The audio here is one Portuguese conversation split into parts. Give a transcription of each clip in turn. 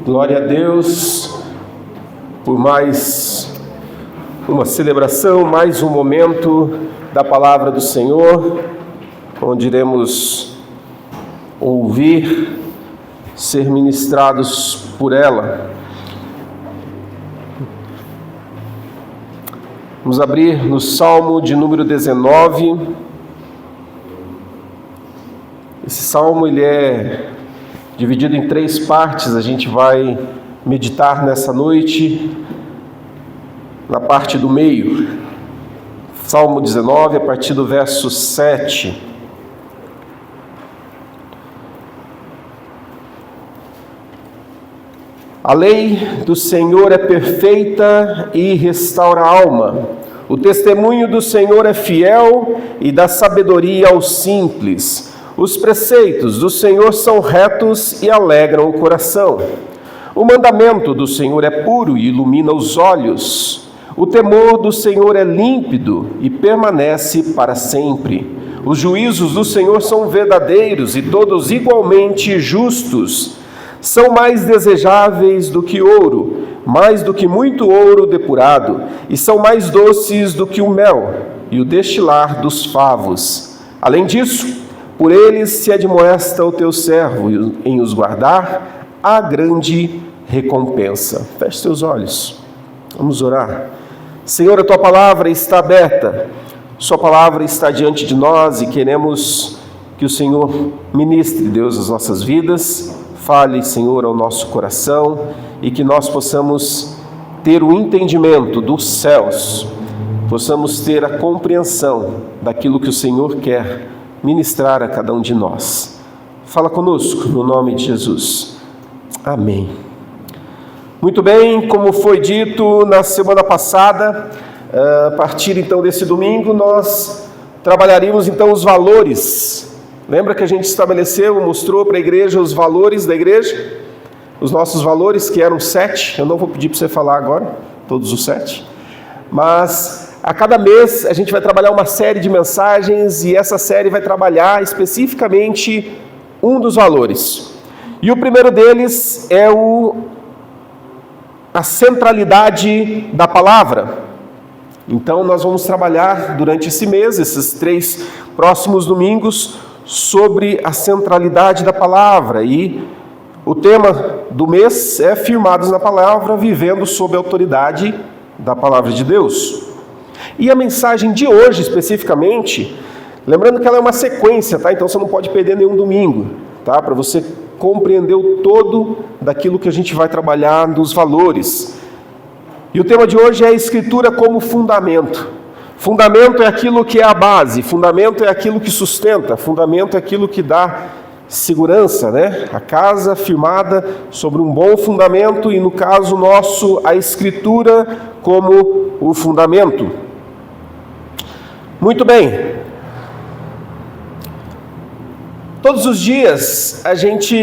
Glória a Deus por mais uma celebração, mais um momento da palavra do Senhor, onde iremos ouvir, ser ministrados por ela. Vamos abrir no Salmo de número 19. Esse salmo ele é dividido em 3 partes. A gente vai meditar nessa noite na parte do meio. Salmo 19, a partir do verso 7. A lei do Senhor é perfeita e restaura a alma. O testemunho do Senhor é fiel e dá sabedoria aos simples. Os preceitos do Senhor são retos e alegram o coração. O mandamento do Senhor é puro e ilumina os olhos. O temor do Senhor é límpido e permanece para sempre. Os juízos do Senhor são verdadeiros e todos igualmente justos. São mais desejáveis do que ouro, mais do que muito ouro depurado, e são mais doces do que o mel e o destilar dos favos. Além disso, por eles se admoesta o teu servo em os guardar, a grande recompensa. Feche seus olhos, vamos orar. Senhor, a tua palavra está aberta, sua palavra está diante de nós e queremos que o Senhor ministre, Deus, as nossas vidas. Fale, Senhor, ao nosso coração e que nós possamos ter o entendimento dos céus, possamos ter a compreensão daquilo que o Senhor quer ministrar a cada um de nós. Fala conosco, no nome de Jesus. Amém. Muito bem, como foi dito na semana passada, a partir então desse domingo, nós trabalharíamos então os valores. Lembra que a gente estabeleceu, mostrou para a igreja os valores da igreja? Os nossos valores, que eram 7. Eu não vou pedir para você falar agora, todos os 7. Mas a cada mês a gente vai trabalhar uma série de mensagens e essa série vai trabalhar especificamente um dos valores. E o primeiro deles é a centralidade da palavra. Então nós vamos trabalhar durante esse mês, esses 3 próximos domingos, sobre a centralidade da palavra, e o tema do mês é Firmados na Palavra, vivendo sob a autoridade da Palavra de Deus. E a mensagem de hoje, especificamente, lembrando que ela é uma sequência, tá? Então você não pode perder nenhum domingo, tá? Para você compreender o todo daquilo que a gente vai trabalhar dos valores. E o tema de hoje é a Escritura como fundamento. Fundamento é aquilo que é a base, fundamento é aquilo que sustenta, fundamento é aquilo que dá segurança, né? A casa firmada sobre um bom fundamento e, no caso nosso, a Escritura como o fundamento. Muito bem. Todos os dias a gente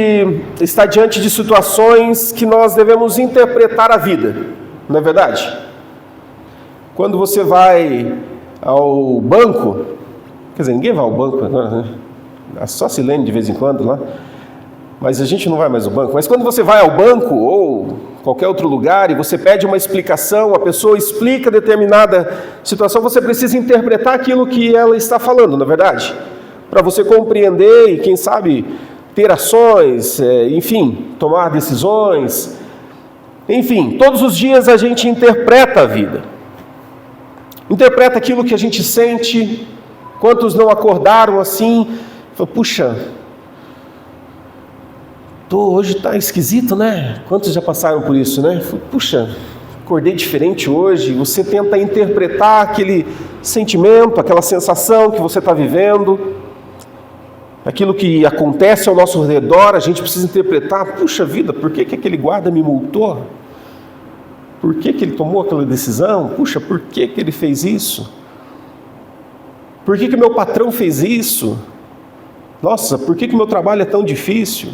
está diante de situações que nós devemos interpretar a vida, não é verdade? Quando você vai ao banco, quer dizer, ninguém vai ao banco agora, né? Só Silene de vez em quando lá, mas a gente não vai mais ao banco. Mas quando você vai ao banco ou qualquer outro lugar e você pede uma explicação, a pessoa explica determinada situação, você precisa interpretar aquilo que ela está falando, não é verdade? Para você compreender e, quem sabe, ter ações, enfim, tomar decisões. Enfim, todos os dias a gente interpreta a vida. Interpreta aquilo que a gente sente. Quantos não acordaram assim? Fala, puxa, hoje está esquisito, né? Quantos já passaram por isso, né? Puxa, acordei diferente hoje. Você tenta interpretar aquele sentimento, aquela sensação que você está vivendo, aquilo que acontece ao nosso redor, a gente precisa interpretar. Puxa vida, por que aquele guarda me multou? Por que ele tomou aquela decisão? Puxa, por que ele fez isso? Por que meu patrão fez isso? Nossa, por que meu trabalho é tão difícil?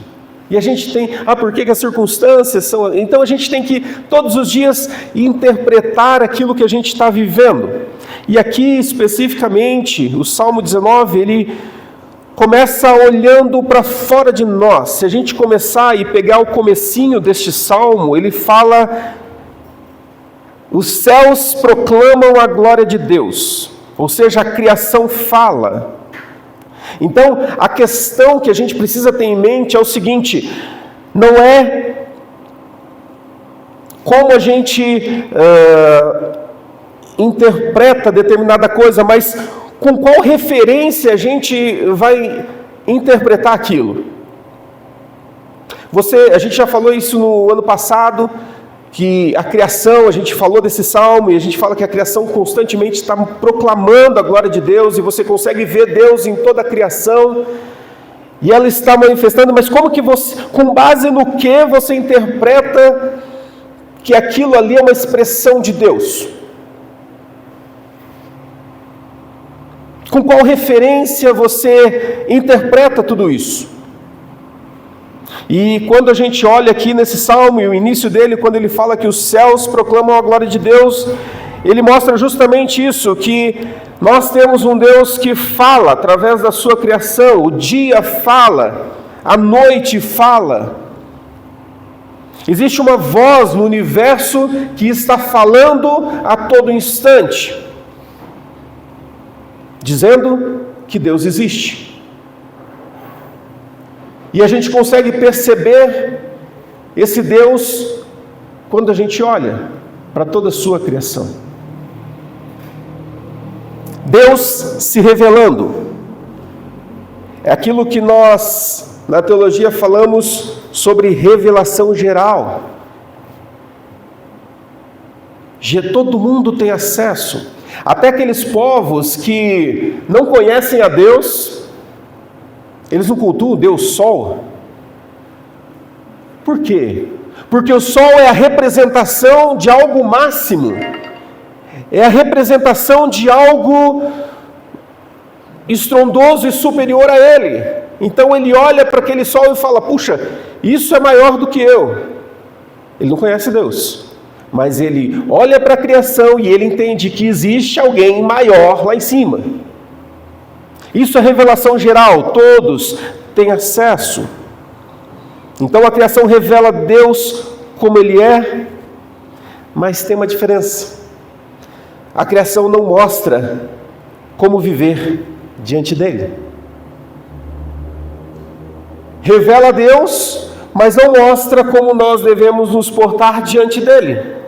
E a gente tem, por que as circunstâncias são... Então a gente tem que, todos os dias, interpretar aquilo que a gente está vivendo. E aqui, especificamente, o Salmo 19, ele começa olhando para fora de nós. Se a gente começar e pegar o comecinho deste salmo, ele fala: os céus proclamam a glória de Deus, ou seja, a criação fala. Então, a questão que a gente precisa ter em mente é o seguinte: não é como a gente interpreta determinada coisa, mas com qual referência a gente vai interpretar aquilo. A gente já falou isso no ano passado, que a criação, a gente falou desse salmo, e a gente fala que a criação constantemente está proclamando a glória de Deus, e você consegue ver Deus em toda a criação, e ela está manifestando, mas como que você, com base no que você interpreta que aquilo ali é uma expressão de Deus? Com qual referência você interpreta tudo isso? E quando a gente olha aqui nesse salmo, e o início dele, quando ele fala que os céus proclamam a glória de Deus, ele mostra justamente isso, que nós temos um Deus que fala através da sua criação. O dia fala, a noite fala. Existe uma voz no universo que está falando a todo instante, dizendo que Deus existe. E a gente consegue perceber esse Deus quando a gente olha para toda a sua criação. Deus se revelando. É aquilo que nós, na teologia, falamos sobre revelação geral. Todo mundo tem acesso. Até aqueles povos que não conhecem a Deus, eles não cultuam o Deus Sol. Por quê? Porque o Sol é a representação de algo máximo. É a representação de algo estrondoso e superior a ele. Então ele olha para aquele Sol e fala: puxa, isso é maior do que eu. Ele não conhece Deus, mas ele olha para a criação e ele entende que existe alguém maior lá em cima. Isso é revelação geral, todos têm acesso. Então a criação revela Deus como Ele é, mas tem uma diferença. A criação não mostra como viver diante dEle. Revela Deus, mas não mostra como nós devemos nos portar diante dEle.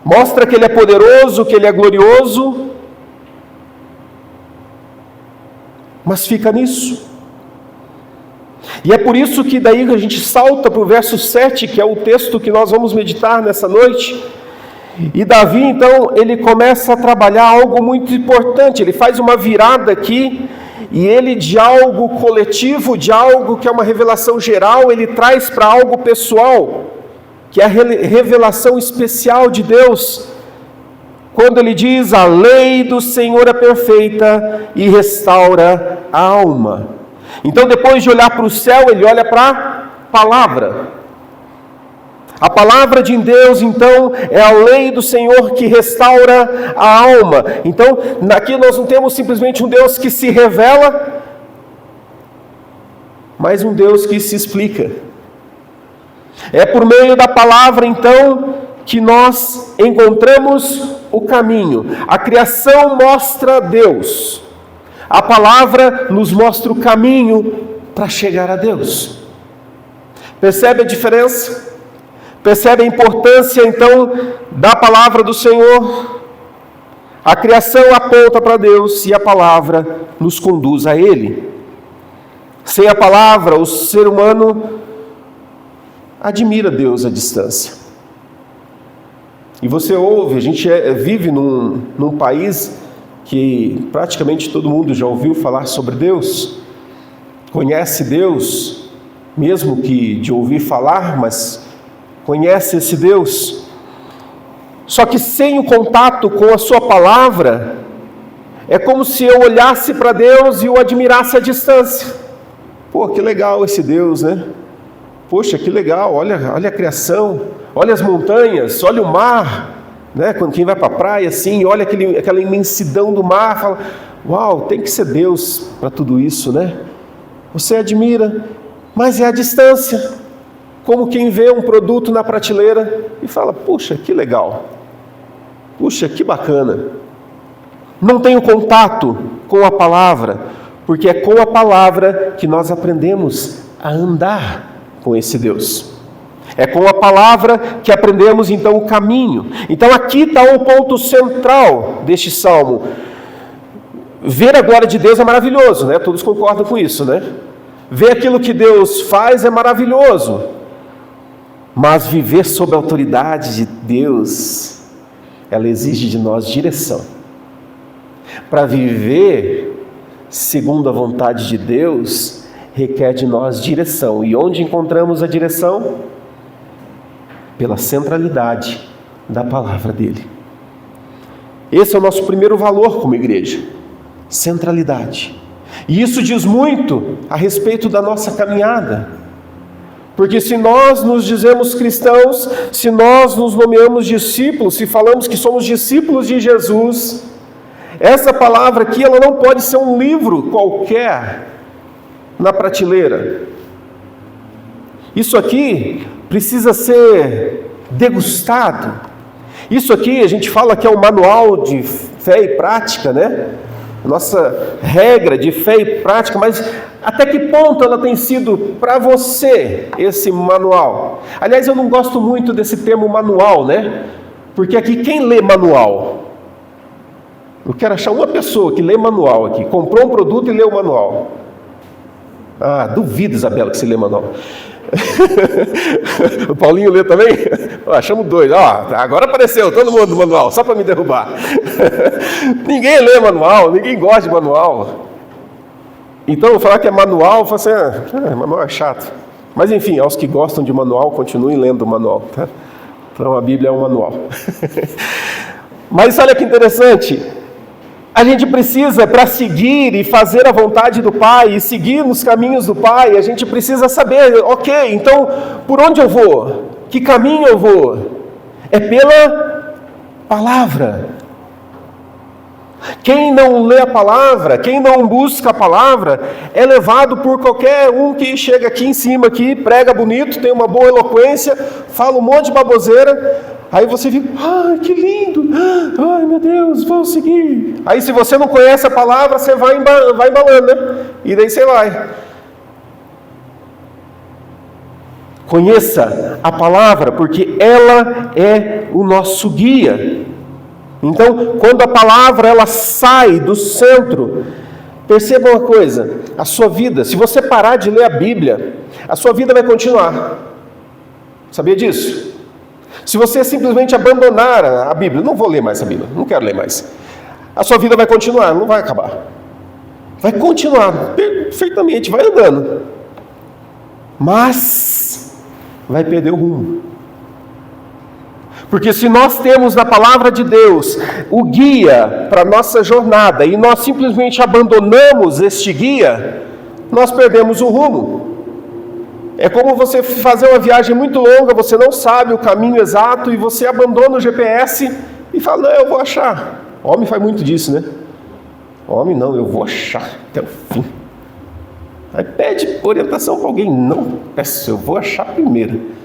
Mostra que Ele é poderoso, que Ele é glorioso, mas fica nisso. E é por isso que daí a gente salta para o verso 7, que é o texto que nós vamos meditar nessa noite. E Davi, então, ele começa a trabalhar algo muito importante. Ele faz uma virada aqui, e ele de algo coletivo, de algo que é uma revelação geral, ele traz para algo pessoal, que é a revelação especial de Deus, quando ele diz: a lei do Senhor é perfeita e restaura a alma. Então, depois de olhar para o céu, ele olha para a palavra. A palavra de Deus, então, é a lei do Senhor que restaura a alma. Então, aqui nós não temos simplesmente um Deus que se revela, mas um Deus que se explica. É por meio da palavra, então, que nós encontramos o caminho. A criação mostra Deus. A palavra nos mostra o caminho para chegar a Deus. Percebe a diferença? Percebe a importância, então, da palavra do Senhor? A criação aponta para Deus e a palavra nos conduz a Ele. Sem a palavra, o ser humano admira Deus à distância. E você ouve, a gente vive num país que praticamente todo mundo já ouviu falar sobre Deus, conhece Deus, mesmo que de ouvir falar, mas conhece esse Deus. Só que sem o contato com a sua palavra, é como se eu olhasse para Deus e o admirasse à distância. Pô, que legal esse Deus, né? Poxa, que legal, olha a criação, olha as montanhas, olha o mar, né? Quando quem vai para a praia assim, olha aquela imensidão do mar, fala, uau, tem que ser Deus para tudo isso, né? Você admira, mas é a distância, como quem vê um produto na prateleira e fala, puxa, que legal, puxa, que bacana. Não tenho contato com a palavra, porque é com a palavra que nós aprendemos a andar com esse Deus. É com a palavra que aprendemos então o caminho. Então aqui está o ponto central deste salmo. Ver a glória de Deus é maravilhoso, né? Todos concordam com isso, né? Ver aquilo que Deus faz é maravilhoso. Mas viver sob a autoridade de Deus, ela exige de nós direção. Para viver segundo a vontade de Deus, requer de nós direção. E onde encontramos a direção? Pela centralidade da palavra dele. Esse é o nosso primeiro valor como igreja, centralidade. E isso diz muito a respeito da nossa caminhada, porque se nós nos dizemos cristãos, se nós nos nomeamos discípulos, se falamos que somos discípulos de Jesus, essa palavra aqui, ela não pode ser um livro qualquer na prateleira. Isso aqui precisa ser degustado. Isso aqui a gente fala que é um manual de fé e prática, né? Nossa regra de fé e prática, mas até que ponto ela tem sido para você esse manual? Aliás, eu não gosto muito desse termo manual, né? Porque aqui quem lê manual? Eu quero achar uma pessoa que lê manual aqui, comprou um produto e lê o manual. Ah, duvido, Isabela, que você lê manual. O Paulinho lê também? Achamos dois. Agora apareceu todo mundo no manual, só para me derrubar. Ninguém lê manual, ninguém gosta de manual. Então, eu falar que é manual, eu falo assim, manual é chato. Mas enfim, aos que gostam de manual, continuem lendo o manual, tá? Então, a Bíblia é um manual. Mas olha que interessante. A gente precisa, para seguir e fazer a vontade do Pai, e seguir nos caminhos do Pai, a gente precisa saber, ok, então, por onde eu vou? Que caminho eu vou? É pela palavra. Quem não lê a palavra, quem não busca a palavra, é levado por qualquer um que chega aqui em cima, aqui, prega bonito, tem uma boa eloquência, fala um monte de baboseira. Aí você fica, que lindo, ai meu Deus, vou seguir. Aí se você não conhece a palavra, você vai embalando, né? E daí você vai. Conheça a palavra, porque ela é o nosso guia. Então, quando a palavra ela sai do centro, perceba uma coisa, a sua vida, se você parar de ler a Bíblia, a sua vida vai continuar. Sabia disso? Se você simplesmente abandonar a Bíblia, não vou ler mais a Bíblia, não quero ler mais, a sua vida vai continuar, não vai acabar. Vai continuar perfeitamente, vai andando. Mas vai perder o rumo. Porque se nós temos na palavra de Deus o guia para a nossa jornada e nós simplesmente abandonamos este guia, nós perdemos o rumo. É como você fazer uma viagem muito longa, você não sabe o caminho exato e você abandona o GPS e fala, não, eu vou achar. Homem faz muito disso, né? Homem não, eu vou achar até o fim. Aí pede orientação para alguém, não peço, eu vou achar primeiro.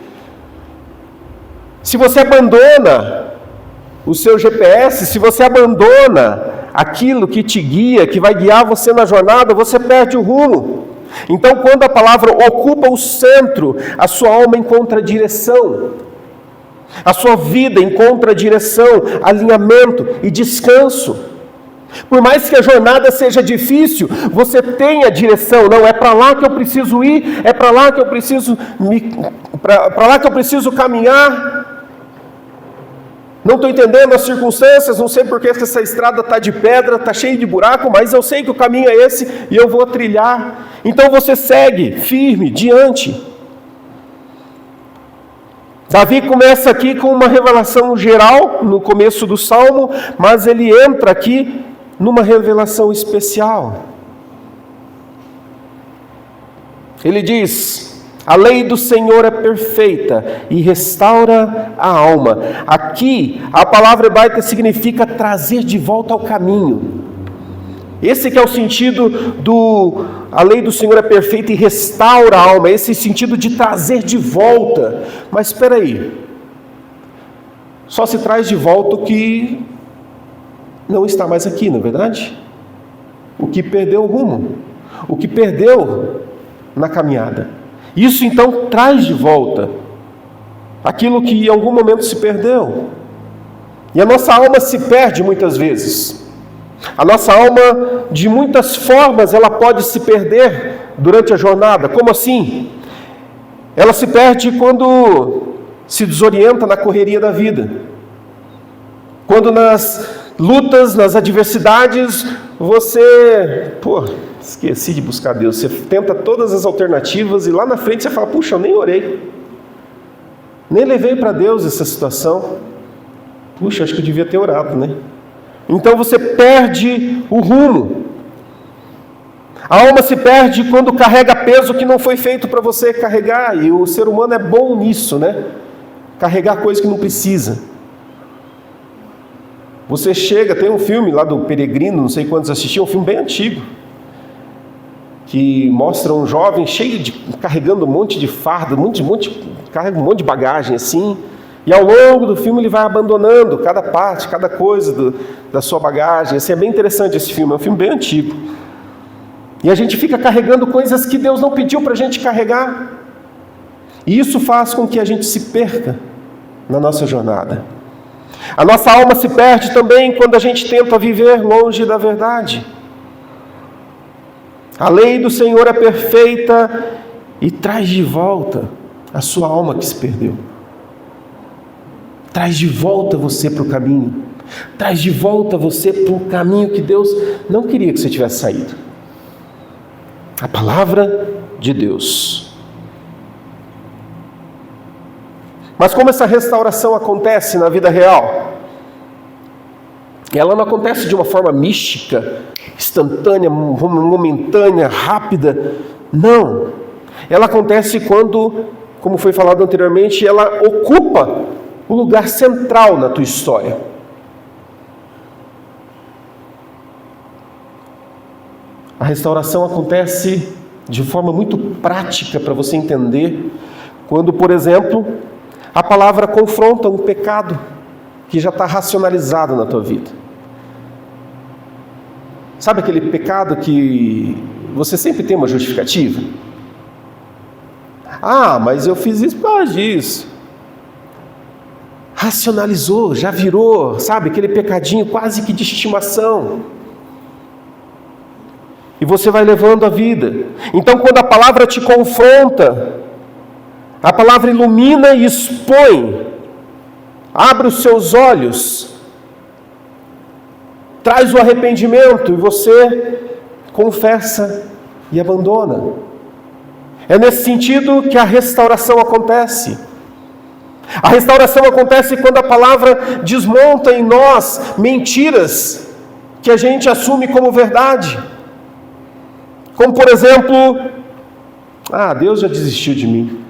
Se você abandona o seu GPS, se você abandona aquilo que te guia, que vai guiar você na jornada, você perde o rumo. Então, quando a palavra ocupa o centro, a sua alma encontra direção, a sua vida encontra direção, alinhamento e descanso. Por mais que a jornada seja difícil, você tem a direção. Não, é para lá que eu preciso ir, é para lá que eu preciso para lá que eu preciso caminhar. Não estou entendendo as circunstâncias, não sei porque essa estrada está de pedra, está cheia de buraco, mas eu sei que o caminho é esse e eu vou trilhar. Então você segue firme, diante. Davi começa aqui com uma revelação geral, no começo do Salmo, mas ele entra aqui numa revelação especial. Ele diz, A lei do Senhor é perfeita e restaura a alma. Aqui, a palavra hebraica significa trazer de volta ao caminho. Esse que é o sentido a lei do Senhor é perfeita e restaura a alma. Esse sentido de trazer de volta. Mas espera aí. Só se traz de volta o que não está mais aqui, não é verdade? O que perdeu o rumo. O que perdeu na caminhada. Isso então traz de volta aquilo que em algum momento se perdeu. E a nossa alma se perde muitas vezes. A nossa alma, de muitas formas, ela pode se perder durante a jornada. Como assim? Ela se perde quando se desorienta na correria da vida. Quando nas lutas, nas adversidades, você... esqueci de buscar Deus. Você tenta todas as alternativas e lá na frente você fala, puxa, eu nem orei. Nem levei para Deus essa situação. Puxa, acho que eu devia ter orado, né? Então você perde o rumo. A alma se perde quando carrega peso que não foi feito para você carregar. E o ser humano é bom nisso, né? Carregar coisa que não precisa. Você chega, tem um filme lá do Peregrino, não sei quantos assistiam, um filme bem antigo, que mostra um jovem carregando um monte de fardo, carrega um monte de bagagem assim, e ao longo do filme ele vai abandonando cada parte, cada coisa da sua bagagem. Assim, é bem interessante esse filme, é um filme bem antigo. E a gente fica carregando coisas que Deus não pediu para a gente carregar. E isso faz com que a gente se perca na nossa jornada. A nossa alma se perde também quando a gente tenta viver longe da verdade. A lei do Senhor é perfeita e traz de volta a sua alma que se perdeu. Traz de volta você para o caminho. Traz de volta você para o caminho que Deus não queria que você tivesse saído. A palavra de Deus. Mas como essa restauração acontece na vida real? Ela não acontece de uma forma mística, instantânea, momentânea, rápida. Não. Ela acontece quando, como foi falado anteriormente, ela ocupa o lugar central na tua história. A restauração acontece de forma muito prática para você entender quando, por exemplo, a palavra confronta um pecado que já está racionalizado na tua vida. Sabe aquele pecado que você sempre tem uma justificativa? Ah, mas eu fiz isso por causa disso. Racionalizou, já virou, sabe, aquele pecadinho quase que de estimação. E você vai levando a vida. Então, quando a palavra te confronta, a palavra ilumina e expõe, abre os seus olhos, traz o arrependimento e você confessa e abandona. É nesse sentido que a restauração acontece. A restauração acontece quando a palavra desmonta em nós mentiras que a gente assume como verdade. Como, por exemplo, Deus já desistiu de mim.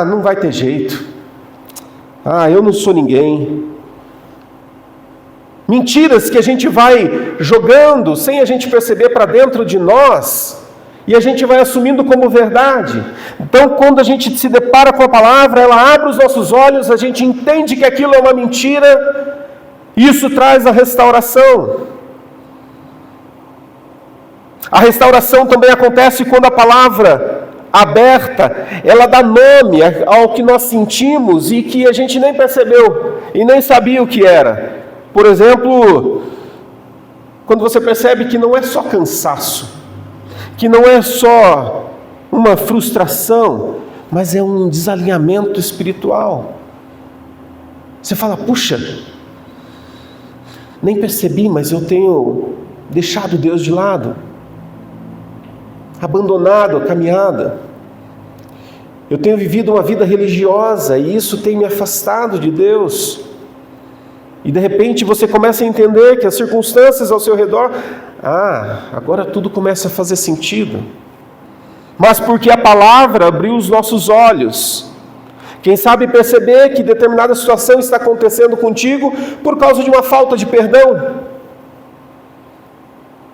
Não vai ter jeito. Eu não sou ninguém. Mentiras que a gente vai jogando sem a gente perceber para dentro de nós e a gente vai assumindo como verdade. Então, quando a gente se depara com a palavra, ela abre os nossos olhos, a gente entende que aquilo é uma mentira, e isso traz a restauração. A restauração também acontece quando a palavra aberta, ela dá nome ao que nós sentimos e que a gente nem percebeu e nem sabia o que era. Por exemplo, quando você percebe que não é só cansaço, que não é só uma frustração, mas é um desalinhamento espiritual. Você fala, puxa, nem percebi, mas eu tenho deixado Deus de lado, abandonado a caminhada. Eu tenho vivido uma vida religiosa e isso tem me afastado de Deus. E de repente você começa a entender que as circunstâncias ao seu redor, agora tudo começa a fazer sentido. mas porque a palavra abriu os nossos olhos. Quem sabe perceber que determinada situação está acontecendo contigo por causa de uma falta de perdão,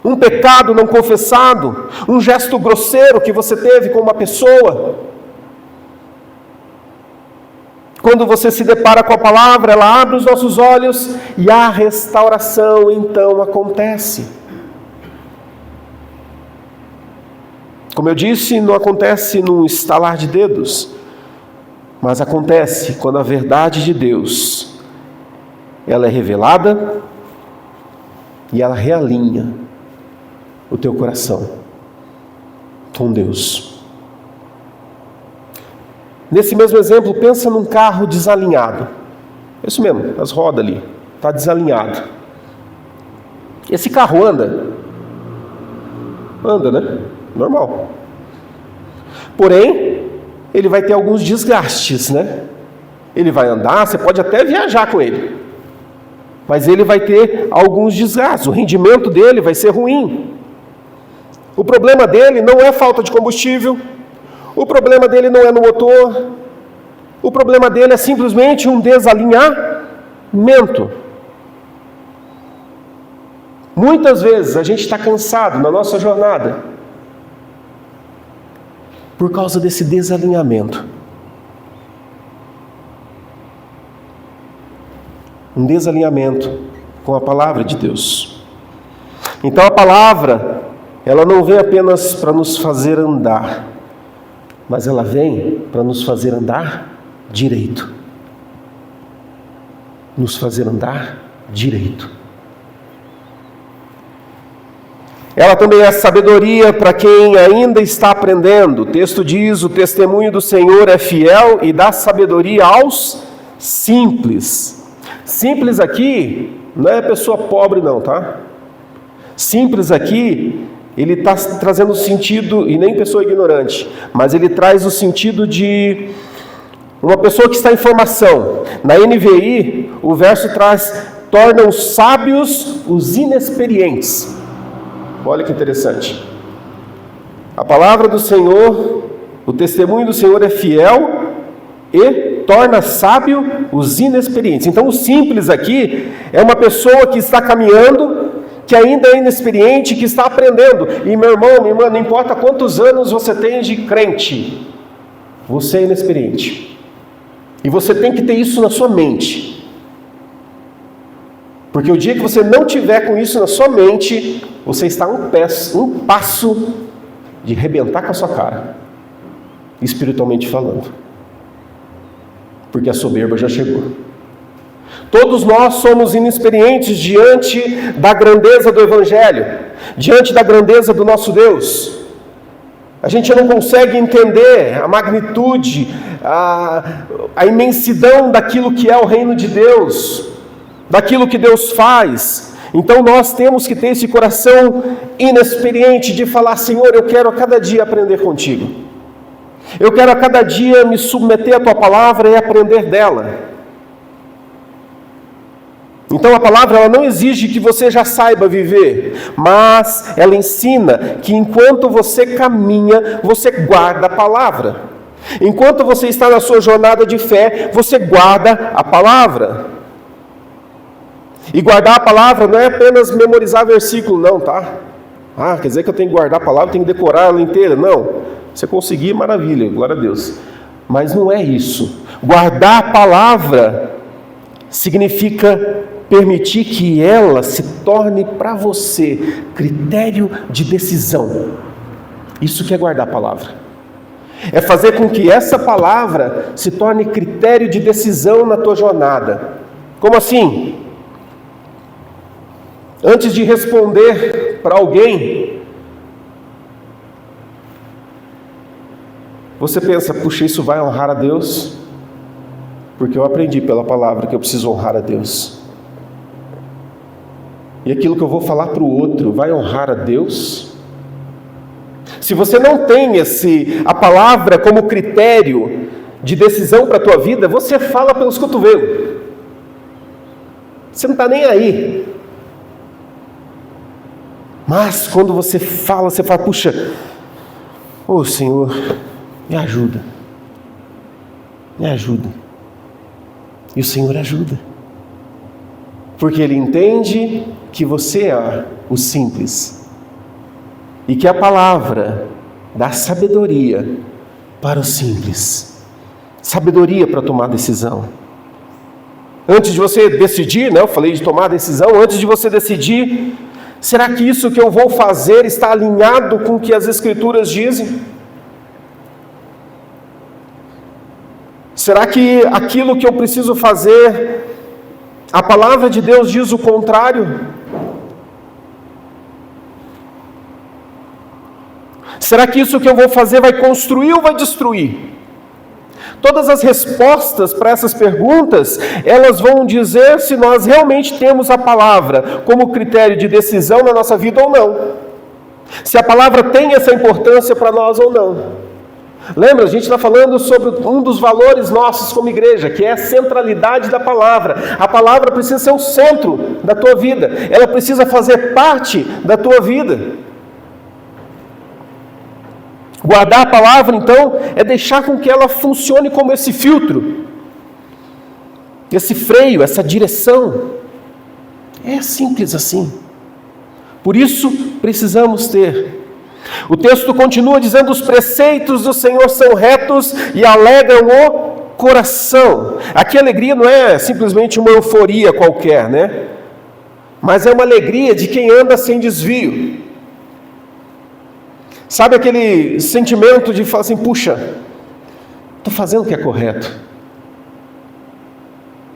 um pecado não confessado, um gesto grosseiro que você teve com uma pessoa. Quando você se depara com a palavra, ela abre os nossos olhos e a restauração então acontece. Como eu disse, não acontece num estalar de dedos, mas acontece quando a verdade de Deus, ela é revelada e ela realinha o teu coração com Deus. Nesse mesmo exemplo, pensa num carro desalinhado. Isso mesmo, as rodas ali, está desalinhado. Esse carro anda? Anda, né? Normal. Porém, ele vai ter alguns desgastes, né? Ele vai andar, você pode até viajar com ele, mas ele vai ter alguns desgastes, o rendimento dele vai ser ruim. O problema dele não é falta de combustível, o problema dele não é no motor, o problema dele é simplesmente um desalinhamento. Muitas vezes a gente está cansado na nossa jornada por causa desse desalinhamento. Um desalinhamento com a palavra de Deus. Então a palavra, ela não vem apenas para nos fazer andar, mas ela vem para nos fazer andar direito. Nos fazer andar direito. Ela também é sabedoria para quem ainda está aprendendo. O texto diz: o testemunho do Senhor é fiel e dá sabedoria aos simples. Simples aqui não é pessoa pobre não, tá? Simples aqui, ele está trazendo o sentido, e nem pessoa ignorante, mas ele traz o sentido de uma pessoa que está em formação. Na NVI, o verso traz: tornam sábios os inexperientes. Olha que interessante. A palavra do Senhor, o testemunho do Senhor é fiel e torna sábio os inexperientes. Então o simples aqui é uma pessoa que está caminhando, que ainda é inexperiente, que está aprendendo. E meu irmão, minha irmã, não importa quantos anos você tem de crente, você é inexperiente. E você tem que ter isso na sua mente. Porque o dia que você não tiver com isso na sua mente, você está um passo de arrebentar com a sua cara, espiritualmente falando. Porque a soberba já chegou. Todos nós somos inexperientes diante da grandeza do Evangelho, diante da grandeza do nosso Deus. A gente não consegue entender a magnitude, a imensidão daquilo que é o reino de Deus, daquilo que Deus faz. Então nós temos que ter esse coração inexperiente de falar: Senhor, eu quero a cada dia aprender contigo. Eu quero a cada dia me submeter à tua palavra e aprender dela. Então a palavra, ela não exige que você já saiba viver, mas ela ensina que enquanto você caminha, você guarda a palavra. Enquanto você está na sua jornada de fé, você guarda a palavra. E guardar a palavra não é apenas memorizar versículo, não, tá? Quer dizer que eu tenho que guardar a palavra, tenho que decorar ela inteira? Não. Se eu conseguir, maravilha, glória a Deus. Mas não é isso. Guardar a palavra significa permitir que ela se torne para você critério de decisão. Isso que é guardar a palavra. É fazer com que essa palavra se torne critério de decisão na tua jornada. Como assim? Antes de responder para alguém, você pensa: puxa, isso vai honrar a Deus? Porque eu aprendi pela palavra que eu preciso honrar a Deus. E aquilo que eu vou falar para o outro vai honrar a Deus? Se você não tem a palavra como critério de decisão para a tua vida, você fala pelos cotovelos. Você não está nem aí. Mas quando você fala, puxa, Oh, Senhor, me ajuda. Me ajuda. E o Senhor ajuda. Porque Ele entende que você é o simples. E que a palavra dá sabedoria para o simples. Sabedoria para tomar decisão. Antes de você decidir, eu falei de tomar decisão, antes de você decidir, será que isso que eu vou fazer está alinhado com o que as Escrituras dizem? Será que aquilo que eu preciso fazer, a palavra de Deus diz o contrário? Será que isso que eu vou fazer vai construir ou vai destruir? Todas as respostas para essas perguntas, elas vão dizer se nós realmente temos a palavra como critério de decisão na nossa vida ou não. Se a palavra tem essa importância para nós ou não. Lembra, a gente está falando sobre um dos valores nossos como igreja, que é a centralidade da palavra. A palavra precisa ser o centro da tua vida. Ela precisa fazer parte da tua vida. Guardar a palavra, então, é deixar com que ela funcione como esse filtro, esse freio, essa direção. É simples assim. Por isso, precisamos ter. O texto continua dizendo: os preceitos do Senhor são retos e alegram o coração. Aqui a alegria não é simplesmente uma euforia qualquer, mas é uma alegria de quem anda sem desvio. Sabe aquele sentimento de falar assim: puxa, estou fazendo o que é correto.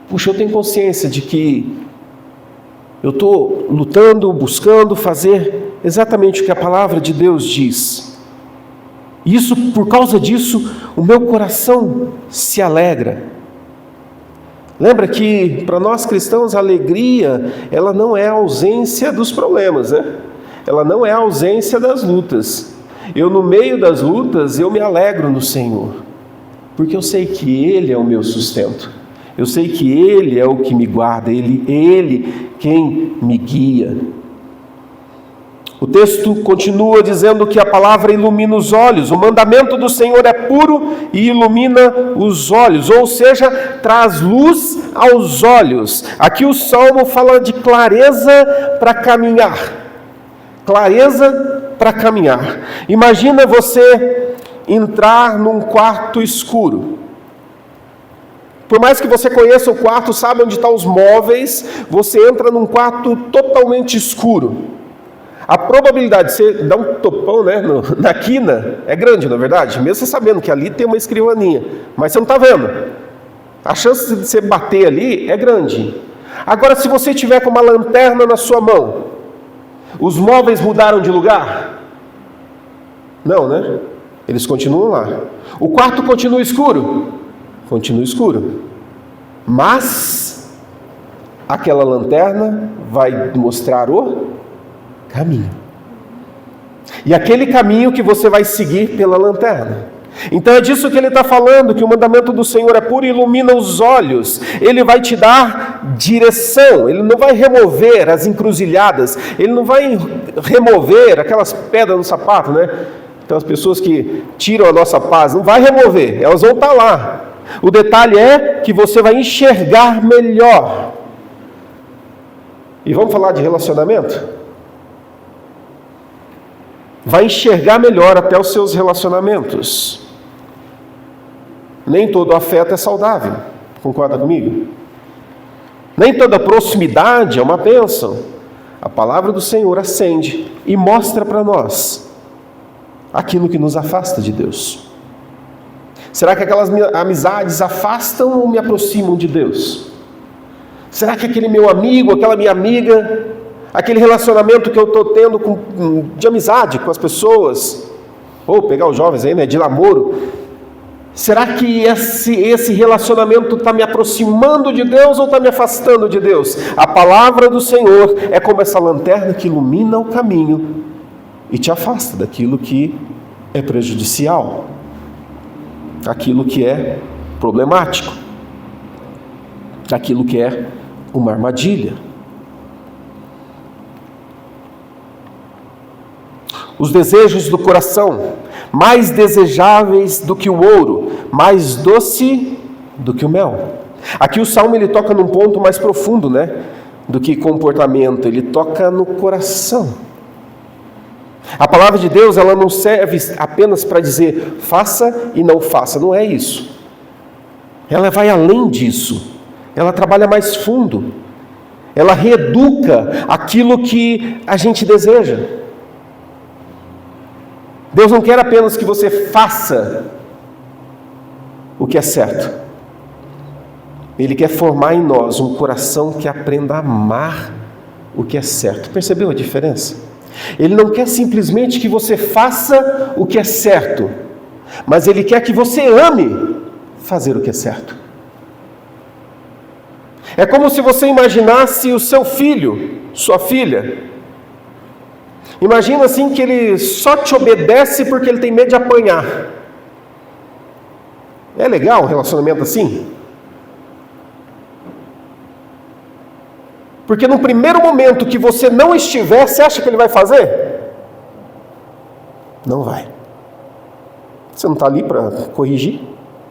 Puxa, eu tenho consciência de que eu estou lutando, buscando fazer exatamente o que a palavra de Deus diz. E isso, por causa disso, o meu coração se alegra. Lembra que para nós cristãos a alegria, ela não é a ausência dos problemas, Ela não é a ausência das lutas. Eu, no meio das lutas, eu me alegro no Senhor, porque eu sei que Ele é o meu sustento. Eu sei que Ele é o que me guarda, Ele quem me guia. O texto continua dizendo que a palavra ilumina os olhos. O mandamento do Senhor é puro e ilumina os olhos, ou seja, traz luz aos olhos. Aqui o Salmo fala de clareza para caminhar. Clareza para caminhar. Imagina você entrar num quarto escuro. Por mais que você conheça o quarto, sabe onde estão os móveis, você entra num quarto totalmente escuro. A probabilidade de você dar um topão na quina é grande, não é verdade? Mesmo você sabendo que ali tem uma escrivaninha, mas você não está vendo. A chance de você bater ali é grande. Agora, se você tiver com uma lanterna na sua mão, os móveis mudaram de lugar? Não, Eles continuam lá. O quarto continua escuro? Continua escuro. Mas aquela lanterna vai mostrar o caminho. E aquele caminho que você vai seguir pela lanterna. Então é disso que ele está falando, que o mandamento do Senhor é puro e ilumina os olhos. Ele vai te dar direção, Ele não vai remover as encruzilhadas, Ele não vai remover aquelas pedras no sapato, Aquelas pessoas que tiram a nossa paz, não vai remover, elas vão estar lá. O detalhe é que você vai enxergar melhor. E vamos falar de relacionamento? Vai enxergar melhor até os seus relacionamentos. Nem todo afeto é saudável, concorda comigo? Nem toda proximidade é uma bênção. A palavra do Senhor acende e mostra para nós aquilo que nos afasta de Deus. Será que aquelas amizades afastam ou me aproximam de Deus? Será que aquele meu amigo, aquela minha amiga, aquele relacionamento que eu estou tendo de amizade com as pessoas, ou pegar os jovens aí, de namoro, será que esse relacionamento está me aproximando de Deus ou está me afastando de Deus? A palavra do Senhor é como essa lanterna que ilumina o caminho e te afasta daquilo que é prejudicial, aquilo que é problemático, daquilo que é uma armadilha. os desejos do coração, mais desejáveis do que o ouro, mais doce do que o mel. Aqui o Salmo ele toca num ponto mais profundo, do que comportamento, ele toca no coração. A palavra de Deus, ela não serve apenas para dizer faça e não faça, não é isso. Ela vai além disso, ela trabalha mais fundo, ela reeduca aquilo que a gente deseja. Deus não quer apenas que você faça o que é certo. Ele quer formar em nós um coração que aprenda a amar o que é certo. Percebeu a diferença? Ele não quer simplesmente que você faça o que é certo, mas Ele quer que você ame fazer o que é certo. É como se você imaginasse o seu filho, sua filha. Imagina assim que ele só te obedece porque ele tem medo de apanhar. É legal um relacionamento assim? Porque no primeiro momento que você não estiver, você acha que ele vai fazer? Não vai. Você não está ali para corrigir?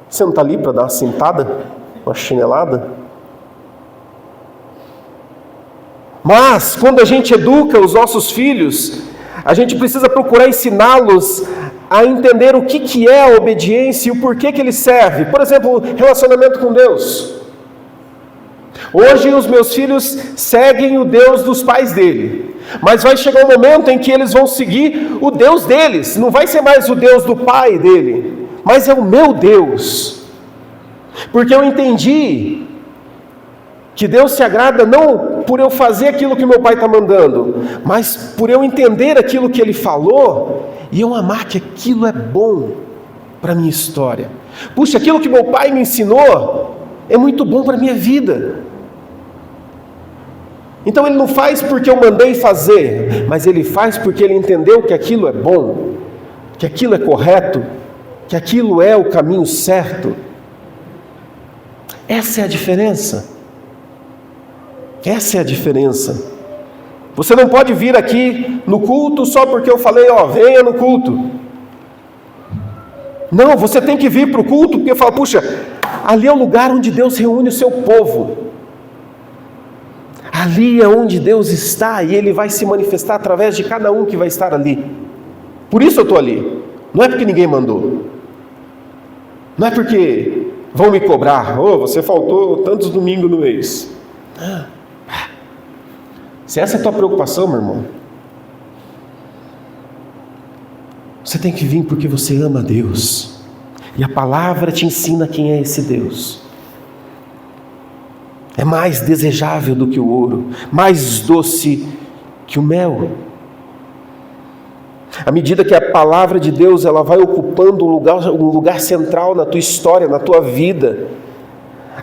Você não está ali para dar uma sentada, uma chinelada? Mas, quando a gente educa os nossos filhos, a gente precisa procurar ensiná-los a entender o que é a obediência e o porquê que ele serve. Por exemplo, relacionamento com Deus. Hoje os meus filhos seguem o Deus dos pais dele, mas vai chegar um momento em que eles vão seguir o Deus deles. Não vai ser mais o Deus do pai dele, mas é o meu Deus. Porque eu entendi que Deus se agrada não por eu fazer aquilo que meu pai está mandando, mas por eu entender aquilo que ele falou e eu amar que aquilo é bom para a minha história. Puxa, aquilo que meu pai me ensinou é muito bom para a minha vida. Então ele não faz porque eu mandei fazer, mas ele faz porque ele entendeu que aquilo é bom, que aquilo é correto, que aquilo é o caminho certo. Essa é a diferença. Essa é a diferença. Você não pode vir aqui no culto só porque eu falei, venha no culto. Não, você tem que vir para o culto porque fala, puxa, ali é o lugar onde Deus reúne o seu povo. Ali é onde Deus está e Ele vai se manifestar através de cada um que vai estar ali. Por isso eu estou ali. Não é porque ninguém mandou. Não é porque vão me cobrar. Você faltou tantos domingos no mês. Se essa é a tua preocupação, meu irmão, você tem que vir porque você ama Deus. E a palavra te ensina quem é esse Deus. É mais desejável do que o ouro, mais doce que o mel. À medida que a palavra de Deus ela vai ocupando um lugar central na tua história, na tua vida,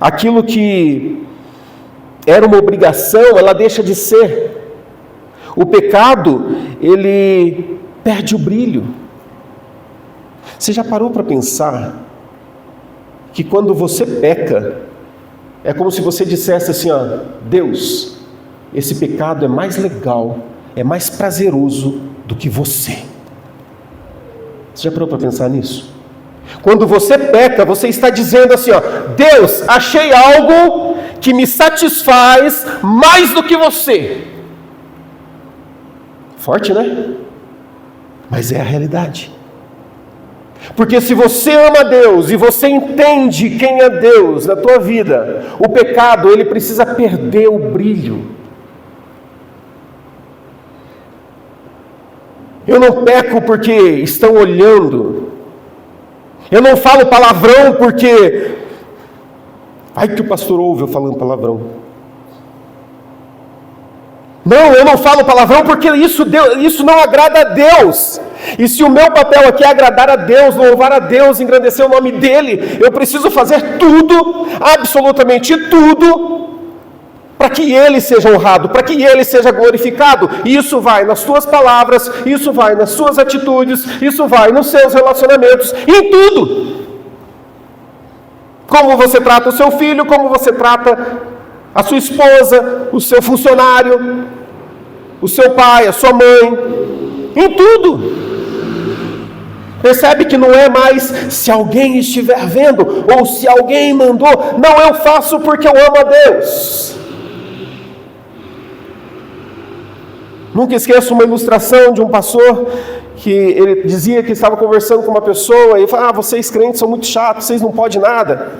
aquilo que era uma obrigação, ela deixa de ser. O pecado, ele perde o brilho. Você já parou para pensar que quando você peca, é como se você dissesse assim, Deus, esse pecado é mais legal, é mais prazeroso do que você. Você já parou para pensar nisso? Quando você peca, você está dizendo assim, Deus, achei algo que me satisfaz mais do que você. Forte, né? Mas é a realidade. Porque se você ama Deus e você entende quem é Deus na tua vida, o pecado, ele precisa perder o brilho. Eu não peco porque estão olhando. Eu não falo palavrão porque vai que o pastor ouve eu falando palavrão. Não, eu não falo palavrão porque isso não agrada a Deus. E se o meu papel aqui é agradar a Deus, louvar a Deus, engrandecer o nome dEle, eu preciso fazer tudo, absolutamente tudo, para que Ele seja honrado, para que Ele seja glorificado. E isso vai nas tuas palavras, isso vai nas suas atitudes, isso vai nos seus relacionamentos, em tudo. Como você trata o seu filho, como você trata a sua esposa, o seu funcionário, o seu pai, a sua mãe, em tudo. Percebe que não é mais se alguém estiver vendo ou se alguém mandou. Não, eu faço porque eu amo a Deus. Nunca esqueço uma ilustração de um pastor que ele dizia que estava conversando com uma pessoa e falava: vocês crentes são muito chatos, vocês não podem nada.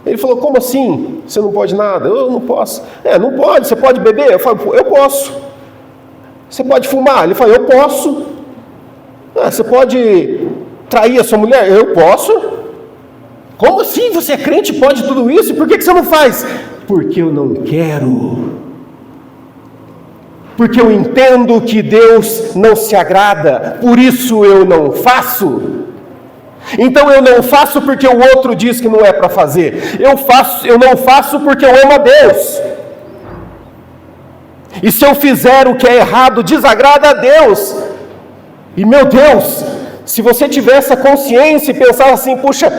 Ele falou: como assim? Você não pode nada? Eu não posso. Não pode, você pode beber? Eu falo: eu posso. Você pode fumar? Ele falou: eu posso. Você pode trair a sua mulher? Eu posso. Como assim? Você é crente e pode tudo isso? Por que você não faz? Porque eu não quero. Porque eu entendo que Deus não se agrada, por isso eu não faço. Então eu não faço porque o outro diz que não é para fazer. Eu não faço porque eu amo a Deus. E se eu fizer o que é errado, desagrada a Deus. E meu Deus, se você tiver essa consciência e pensar assim: puxa,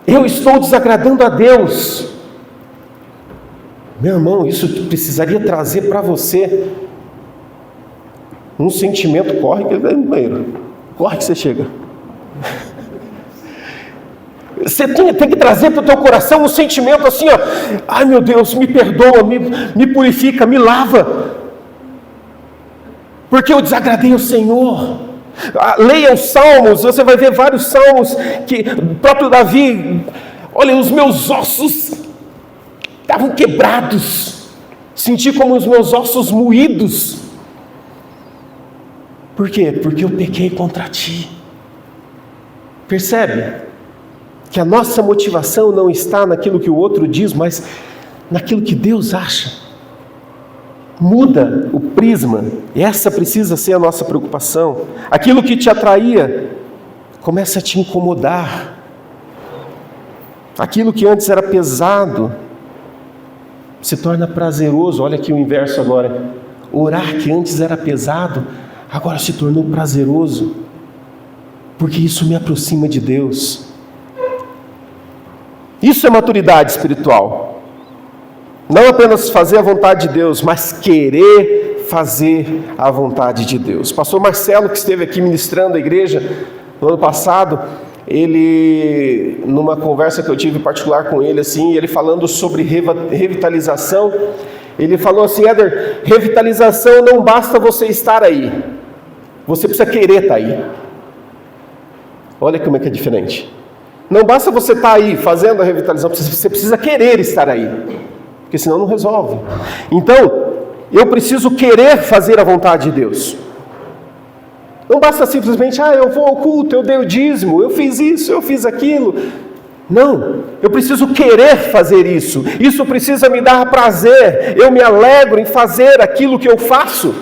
eu estou desagradando a Deus. Meu irmão, isso precisaria trazer para você um sentimento. Corre que ele está no banheiro. Corre que você chega. Você tem que trazer para o teu coração um sentimento assim, ó: ai meu Deus, me perdoa, me purifica, me lava, porque eu desagradei o Senhor. Leia os salmos, você vai ver vários salmos que o próprio Davi: olha, os meus ossos estavam quebrados, senti como os meus ossos moídos. Por quê? Porque eu pequei contra ti. Percebe? Que a nossa motivação não está naquilo que o outro diz, mas naquilo que Deus acha. Muda o prisma, e essa precisa ser a nossa preocupação. Aquilo que te atraía começa a te incomodar. Aquilo que antes era pesado se torna prazeroso. Olha aqui o inverso agora. Orar que antes era pesado, agora se tornou prazeroso, porque isso me aproxima de Deus. Isso é maturidade espiritual. Não apenas fazer a vontade de Deus, mas querer fazer a vontade de Deus. Pastor Marcelo, que esteve aqui ministrando a igreja no ano passado, ele, numa conversa que eu tive particular com ele, assim, ele falando sobre revitalização, ele falou assim: Éder, revitalização não basta você estar aí, você precisa querer estar aí. Olha como é que é diferente. Não basta você estar aí fazendo a revitalização, você precisa querer estar aí, porque senão não resolve. Então, eu preciso querer fazer a vontade de Deus. Não basta simplesmente: eu vou ao culto, eu dei o dízimo, eu fiz isso, eu fiz aquilo. Não, eu preciso querer fazer isso. Isso precisa me dar prazer. Eu me alegro em fazer aquilo que eu faço.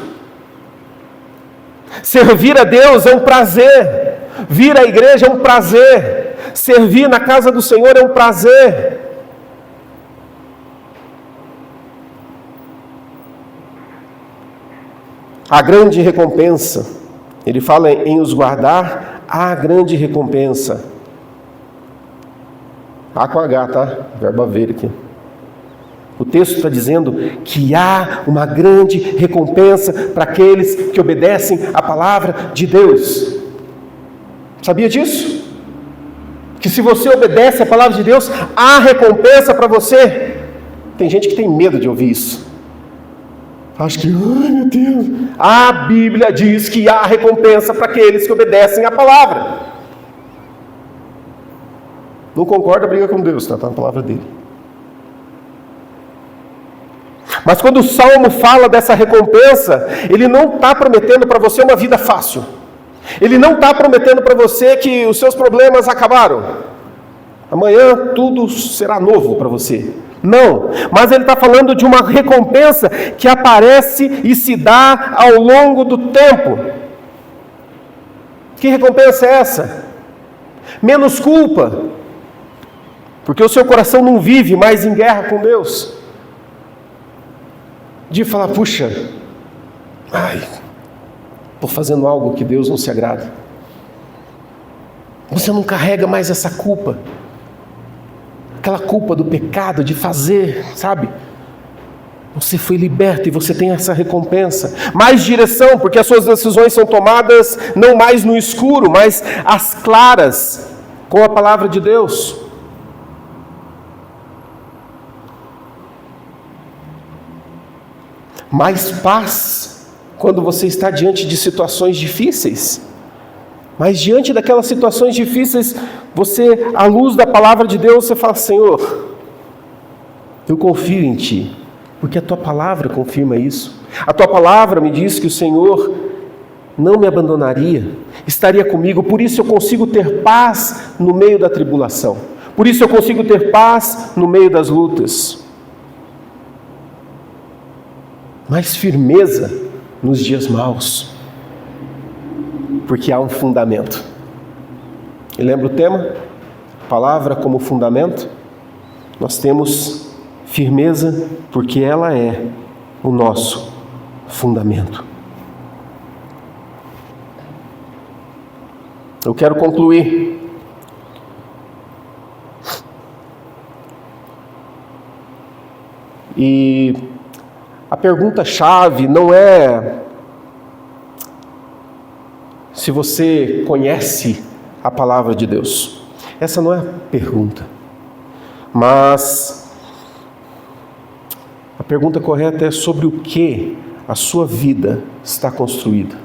Servir a Deus é um prazer. Vir à igreja é um prazer. Servir na casa do Senhor é um prazer. A grande recompensa, ele fala em os guardar, a grande recompensa. A com H, tá? Verbo haver aqui. O texto está dizendo que há uma grande recompensa para aqueles que obedecem à palavra de Deus. Sabia disso? Que se você obedece à palavra de Deus, há recompensa para você. Tem gente que tem medo de ouvir isso. Acho que, ai meu Deus, a Bíblia diz que há recompensa para aqueles que obedecem à palavra. Não concorda, briga com Deus, está na palavra dele. Mas quando o Salmo fala dessa recompensa, ele não está prometendo para você uma vida fácil. Ele não está prometendo para você que os seus problemas acabaram. Amanhã tudo será novo para você. Não, mas ele está falando de uma recompensa que aparece e se dá ao longo do tempo. Que recompensa é essa? Menos culpa, porque o seu coração não vive mais em guerra com Deus. De falar: puxa, estou fazendo algo que Deus não se agrada. Você não carrega mais essa culpa. Aquela culpa do pecado, de fazer, sabe? Você foi liberto e você tem essa recompensa. Mais direção, porque as suas decisões são tomadas não mais no escuro, mas às claras, com a palavra de Deus. Mais paz quando você está diante de situações difíceis. Mas diante daquelas situações difíceis, você, à luz da palavra de Deus, você fala: Senhor, eu confio em Ti. Porque a Tua palavra confirma isso. A Tua palavra me diz que o Senhor não me abandonaria, estaria comigo. Por isso eu consigo ter paz no meio da tribulação. Por isso eu consigo ter paz no meio das lutas. Mais firmeza nos dias maus. Porque há um fundamento. E lembra o tema? Palavra como fundamento. Nós temos firmeza, porque ela é o nosso fundamento. Eu quero concluir. E a pergunta-chave não é se você conhece a palavra de Deus. Essa não é a pergunta. Mas a pergunta correta é sobre o que a sua vida está construída.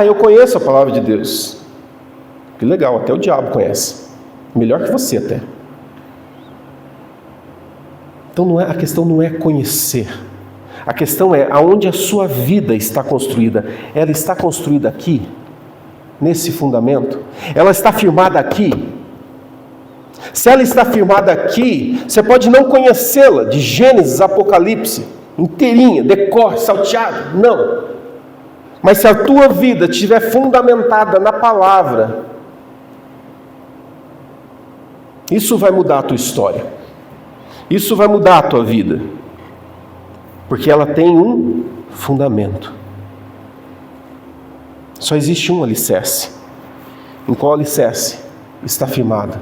Eu conheço a palavra de Deus. Que legal, até o diabo conhece. Melhor que você até. Então a questão não é conhecer. A questão é aonde a sua vida está construída. Ela está construída aqui, nesse fundamento? Ela está firmada aqui? Se ela está firmada aqui, você pode não conhecê-la de Gênesis a Apocalipse, inteirinha, decor, salteado, não. Mas se a tua vida estiver fundamentada na palavra, isso vai mudar a tua história. Isso vai mudar a tua vida. Porque ela tem um fundamento. Só existe um alicerce. Em qual alicerce está firmada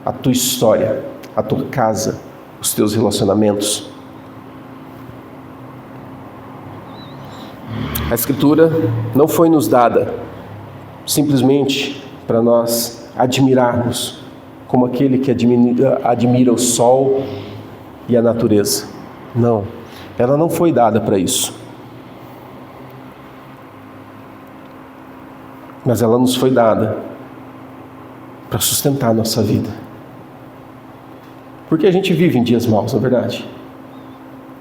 a tua história, a tua casa, os teus relacionamentos? A Escritura não foi nos dada simplesmente para nós admirarmos como aquele que admira o sol e a natureza. Não, ela não foi dada para isso. Mas ela nos foi dada para sustentar a nossa vida. Porque a gente vive em dias maus, não é verdade?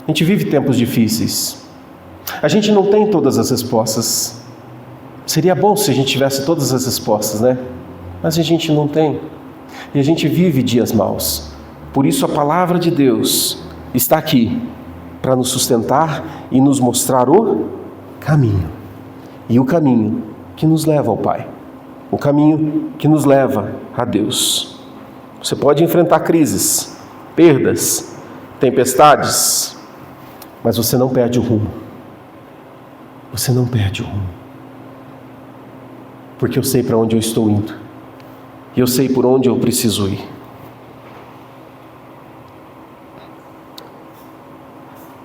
A gente vive tempos difíceis. A gente não tem todas as respostas. Seria bom se a gente tivesse todas as respostas, né? Mas a gente não tem. E a gente vive dias maus. Por isso a palavra de Deus está aqui para nos sustentar e nos mostrar o caminho. E o caminho que nos leva ao Pai. O caminho que nos leva a Deus. Você pode enfrentar crises, perdas, tempestades, mas você não perde o rumo. Você não perde o rumo. Porque eu sei para onde eu estou indo. E eu sei por onde eu preciso ir.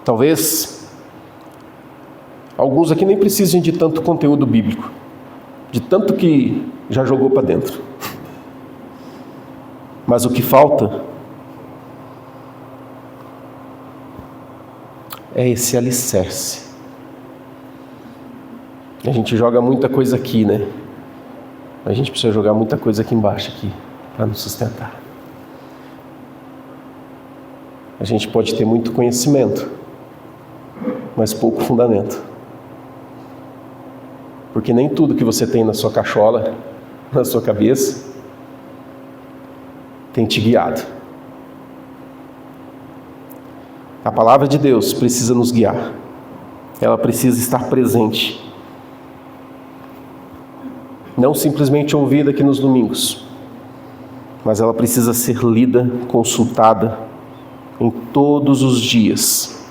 Talvez alguns aqui nem precisem de tanto conteúdo bíblico, de tanto que já jogou para dentro. Mas o que falta é esse alicerce. A gente joga muita coisa aqui, né? A gente precisa jogar muita coisa aqui embaixo aqui para nos sustentar. A gente pode ter muito conhecimento, mas pouco fundamento. Porque nem tudo que você tem na sua cachola, na sua cabeça, tem te guiado. A palavra de Deus precisa nos guiar. Ela precisa estar presente. Não simplesmente ouvida aqui nos domingos, mas ela precisa ser lida, consultada em todos os dias.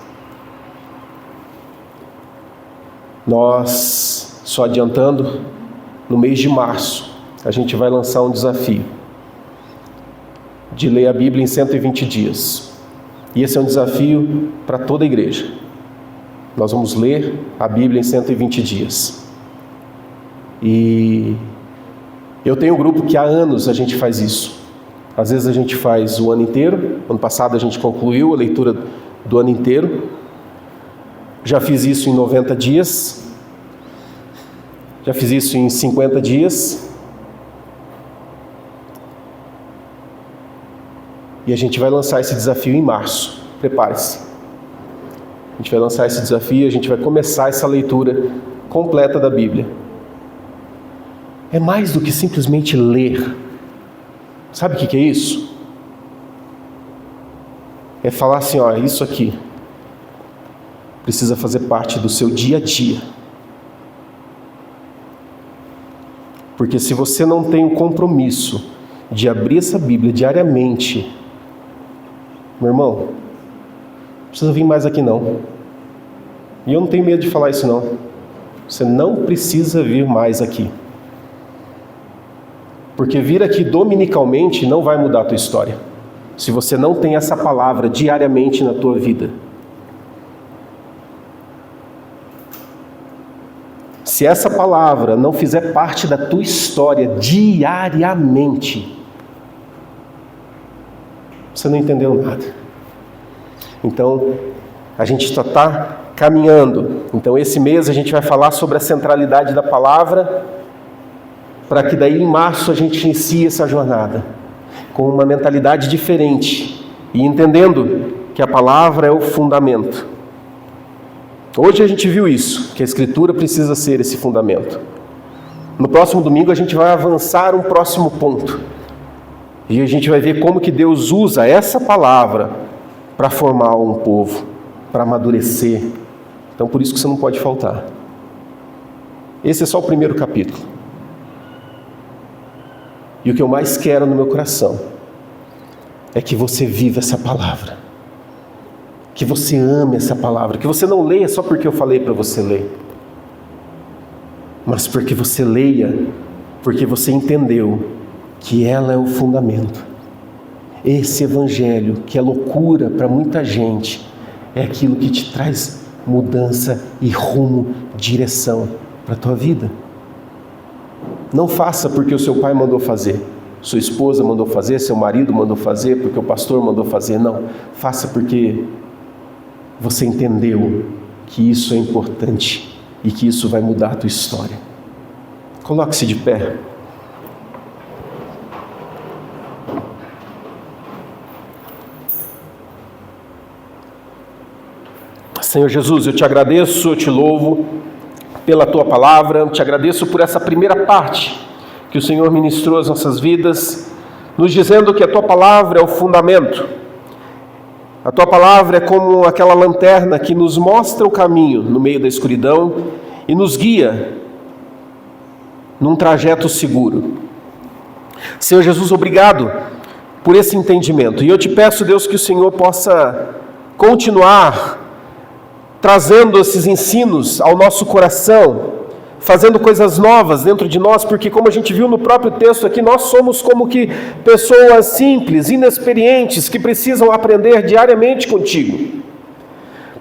Nós, só adiantando, no mês de março, a gente vai lançar um desafio de ler a Bíblia em 120 dias. E esse é um desafio para toda a igreja. Nós vamos ler a Bíblia em 120 dias. E eu tenho um grupo que há anos a gente faz isso. Às vezes a gente faz o ano inteiro. Ano passado a gente concluiu a leitura do ano inteiro. Já fiz isso em 90 dias. Já fiz isso em 50 dias. E a gente vai lançar esse desafio em março. Prepare-se. A gente vai lançar esse desafio, a gente vai começar essa leitura completa da Bíblia. É mais do que simplesmente ler. Sabe o que é isso? É falar assim, ó, isso aqui precisa fazer parte do seu dia a dia. Porque se você não tem o compromisso de abrir essa Bíblia diariamente, meu irmão, não precisa vir mais aqui não. E eu não tenho medo de falar isso não. Você não precisa vir mais aqui. Porque vir aqui dominicalmente não vai mudar a tua história. Se você não tem essa palavra diariamente na tua vida. Se essa palavra não fizer parte da tua história diariamente, você não entendeu nada. Então, a gente só está caminhando. Então, esse mês a gente vai falar sobre a centralidade da palavra, para que daí em março a gente inicie essa jornada com uma mentalidade diferente e entendendo que a palavra é o fundamento. Hoje a gente viu isso, que a Escritura precisa ser esse fundamento. No próximo domingo a gente vai avançar um próximo ponto. E a gente vai ver como que Deus usa essa palavra para formar um povo, para amadurecer. Então por isso que você não pode faltar. Esse é só o primeiro capítulo. E o que eu mais quero no meu coração é que você viva essa palavra. Que você ame essa palavra. Que você não leia só porque eu falei para você ler. Mas porque você leia, porque você entendeu que ela é o fundamento. Esse evangelho, que é loucura para muita gente, é aquilo que te traz mudança e rumo, direção para a tua vida. Não faça porque o seu pai mandou fazer, sua esposa mandou fazer, seu marido mandou fazer, porque o pastor mandou fazer. Não, faça porque você entendeu que isso é importante e que isso vai mudar a tua história. Coloque-se de pé. Senhor Jesus, eu te agradeço, eu te louvo pela tua palavra, eu te agradeço por essa primeira parte que o Senhor ministrou às nossas vidas, nos dizendo que a tua palavra é o fundamento. A tua palavra é como aquela lanterna que nos mostra o caminho no meio da escuridão e nos guia num trajeto seguro. Senhor Jesus, obrigado por esse entendimento. E eu te peço, Deus, que o Senhor possa continuar trazendo esses ensinos ao nosso coração, fazendo coisas novas dentro de nós, porque como a gente viu no próprio texto aqui, nós somos como que pessoas simples, inexperientes, que precisam aprender diariamente contigo.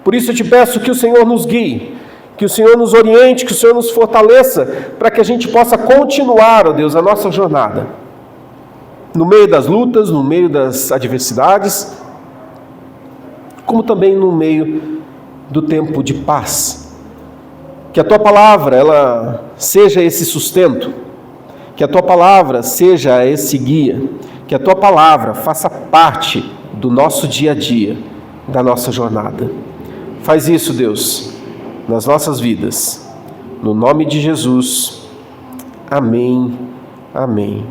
Por isso eu te peço que o Senhor nos guie, que o Senhor nos oriente, que o Senhor nos fortaleça, para que a gente possa continuar, ó Deus, a nossa jornada, no meio das lutas, no meio das adversidades, como também no meio do tempo de paz. Que a tua palavra, ela seja esse sustento, que a tua palavra seja esse guia, que a tua palavra faça parte do nosso dia a dia, da nossa jornada. Faz isso, Deus, nas nossas vidas, no nome de Jesus. Amém, amém.